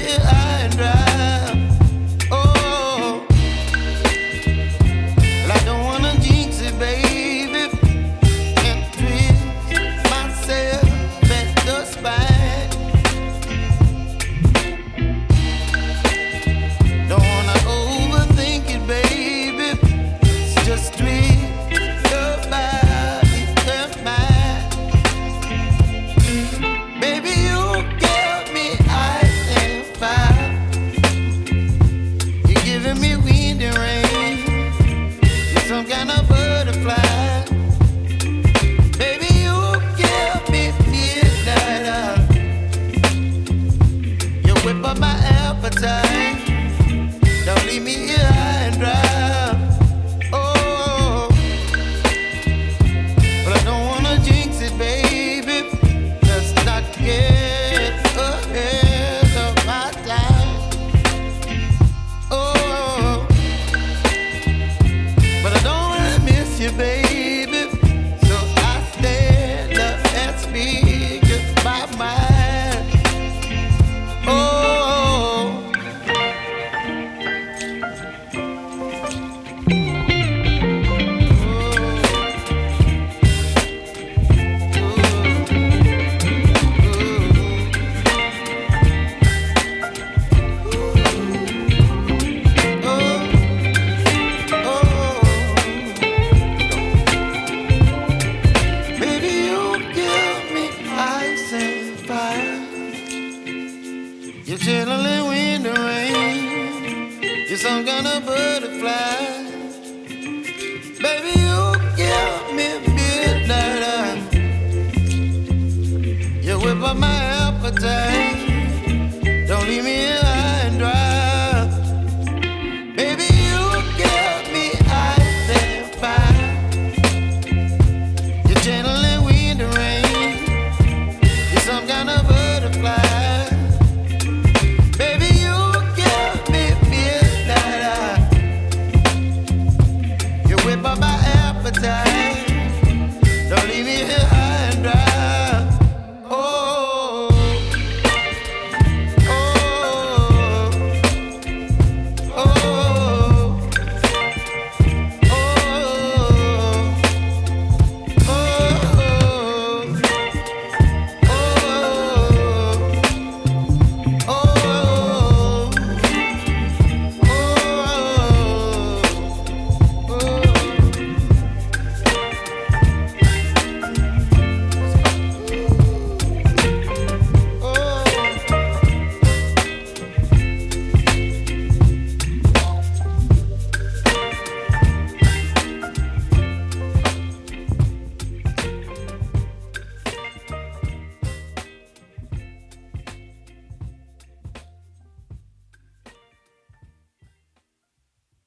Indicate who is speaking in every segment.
Speaker 1: here high and dry. Oh, well, I don't wanna jinx it, baby, and twist myself at the spine. Don't wanna overthink it, baby. It's just twist your body and mine. Baby, you give me ice and fire. You're giving me wind and rain. You're some kind of butterfly. Baby, you give me midnight. You whip up my appetite. Don't leave me here high and dry. Oh, but I don't wanna jinx it, baby. Let's not get ahead of my time. Oh, but I don't wanna miss you, baby. So I stand up and speak just my mind. Oh. Baby, you give me ice and fire. You're channeling wind and rain. You're some kind of butterfly. Baby, you give me midnight. You whip up my appetite. Don't leave me here high and dry. Baby, you give me ice and fire. You're channeling wind and rain. You're some kind of butterfly. Baby, you give me midnight. You whip up my appetite. Don't leave me here high and dry. Oh, oh, oh, oh,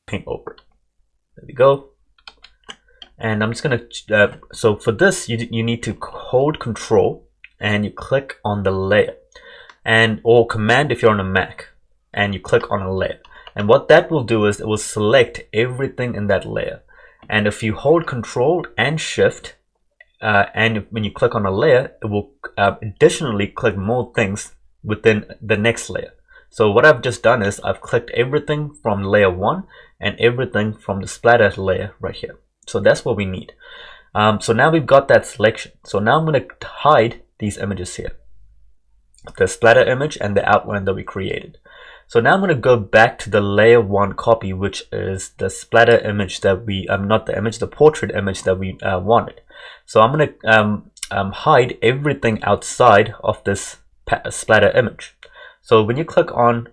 Speaker 2: paint over it. There we go. And I'm just gonna so for this you need to hold Control and you click on the layer, and or Command if you're on a Mac, and you click on a layer. And what that will do is it will select everything in that layer. And if you hold Control and Shift, and when you click on a layer, it will additionally click more things within the next layer. So what I've just done is I've clicked everything from layer 1 and everything from the splatter layer right here. So that's what we need. So now we've got that selection. So now I'm going to hide these images here, the splatter image and the outline that we created. So now I'm going to go back to the layer 1 copy, which is the splatter image that we not the image, the portrait image that we wanted. So I'm going to hide everything outside of this splatter image. So when you click on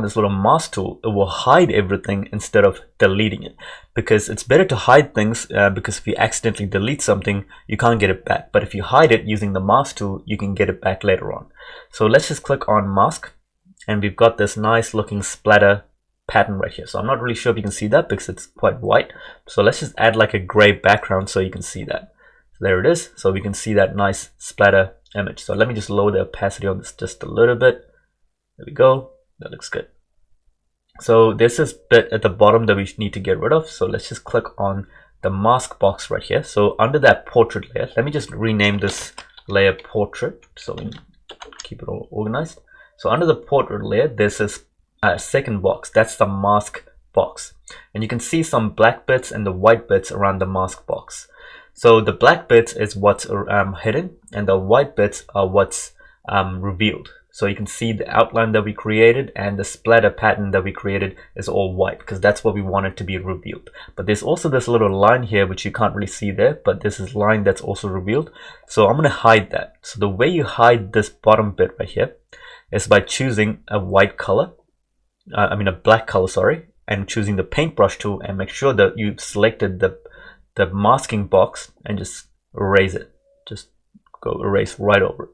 Speaker 2: this little mask tool, it will hide everything instead of deleting it, because it's better to hide things because if you accidentally delete something, you can't get it back. But if you hide it using the mask tool, you can get it back later on. So let's just click on mask, and we've got this nice looking splatter pattern right here. So I'm not really sure if you can see that because it's quite white. So let's just add like a gray background so you can see that. So there it is. So we can see that nice splatter image. So let me just lower the opacity on this just a little bit. There we go. That looks good. So there's this bit at the bottom that we need to get rid of. So let's just click on the mask box right here. So under that portrait layer, let me just rename this layer portrait so we can keep it all organized. So under the portrait layer, there's this second box. That's the mask box. And you can see some black bits and the white bits around the mask box. So the black bits is what's hidden, and the white bits are what's revealed. So you can see the outline that we created, and the splatter pattern that we created is all white because that's what we wanted to be revealed. But there's also this little line here which you can't really see there, but this is line that's also revealed. So I'm going to hide that. So the way you hide this bottom bit right here is by choosing a white color, a black color, sorry, and choosing the paintbrush tool, and make sure that you've selected the masking box and just erase it. Just go erase right over it.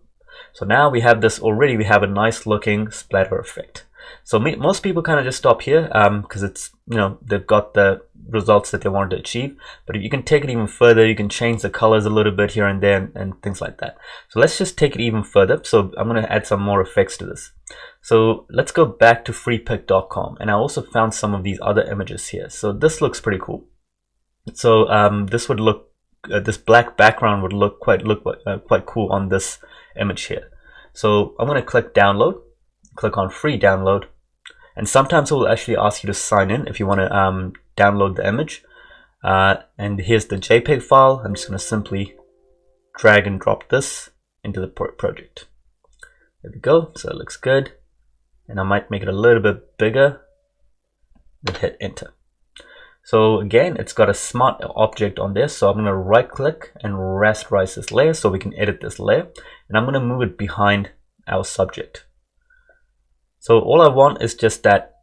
Speaker 2: So now we have this already, we have a nice looking splatter effect. So most people kind of just stop here because it's, they've got the results that they wanted to achieve. But if you can take it even further, you can change the colors a little bit here and there and things like that. So let's just take it even further. So I'm going to add some more effects to this. So let's go back to freepik.com, and I also found some of these other images here. So this looks pretty cool. So this would look, this black background would look quite cool on this image here. So I'm going to click download, click on free download, and sometimes it will actually ask you to sign in if you want to download the image. And here's the JPEG file. I'm just going to simply drag and drop this into the project. There we go. So it looks good, and I might make it a little bit bigger and hit enter. So again, it's got a smart object on this, so I'm going to right click and rasterize this layer so we can edit this layer, and I'm going to move it behind our subject. So all I want is just that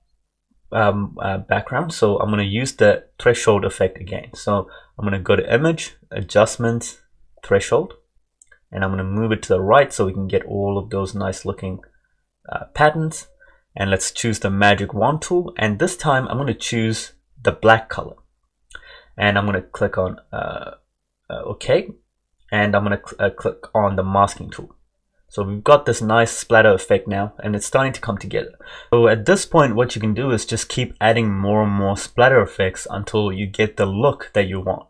Speaker 2: background, so I'm going to use the threshold effect again. So I'm going to go to image, adjustments, threshold, and I'm going to move it to the right so we can get all of those nice looking patterns. And let's choose the magic wand tool, and this time I'm going to choose the black color, and I'm going to click on OK, and I'm going to click on the masking tool. So we've got this nice splatter effect now, and it's starting to come together. So at this point, what you can do is just keep adding more and more splatter effects until you get the look that you want.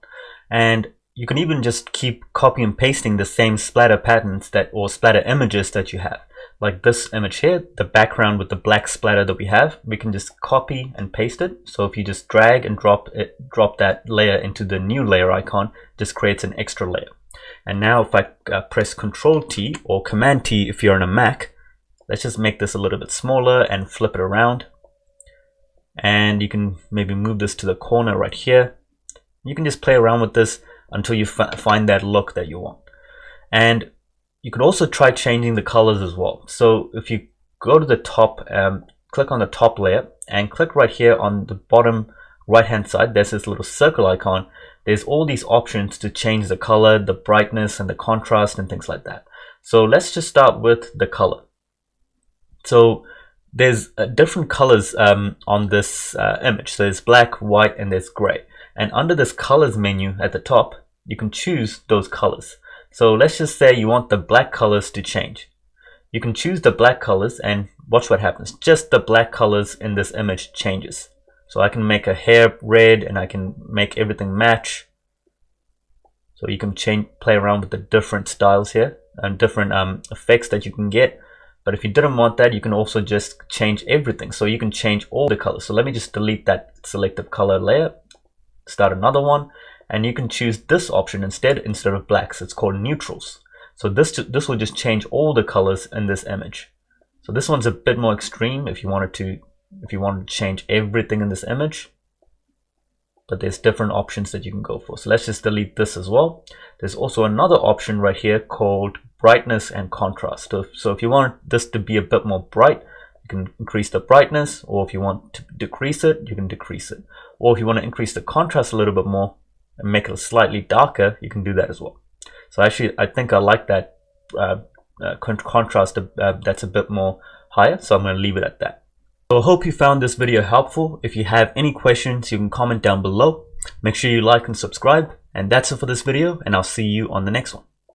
Speaker 2: And you can even just keep copy and pasting the same splatter patterns or splatter images that you have. Like this image here, the background with the black splatter that we have, we can just copy and paste it. So if you just drag and drop that layer into the new layer icon, just creates an extra layer. And now if I press Ctrl T or Command T if you're on a Mac, let's just make this a little bit smaller and flip it around. And you can maybe move this to the corner right here. You can just play around with this until you find that look that you want. And you could also try changing the colors as well. So if you go to the top, click on the top layer and click right here on the bottom right hand side, there's this little circle icon. There's all these options to change the color, the brightness, and the contrast and things like that. So let's just start with the color. So there's different colors on this image. So there's black, white, and there's gray. And under this colors menu at the top, you can choose those colors. So let's just say you want the black colors to change. You can choose the black colors and watch what happens. Just the black colors in this image changes. So I can make a hair red and I can make everything match. So you can play around with the different styles here and different effects that you can get. But if you didn't want that, you can also just change everything. So you can change all the colors. So let me just delete that selective color layer, start another one, and you can choose this option instead of blacks. It's called neutrals. So this will just change all the colors in this image. So this one's a bit more extreme if you wanted to change everything in this image. But there's different options that you can go for. So let's just delete this as well. There's also another option right here called brightness and contrast. So if you want this to be a bit more bright, you can increase the brightness, or if you want to decrease it, you can decrease it. Or if you want to increase the contrast a little bit more and make it slightly darker, you can do that as well. So actually, I think I like that contrast that's a bit more higher, so I'm going to leave it at that. So I hope you found this video helpful. If you have any questions, you can comment down below. Make sure you like and subscribe. And that's it for this video, and I'll see you on the next one.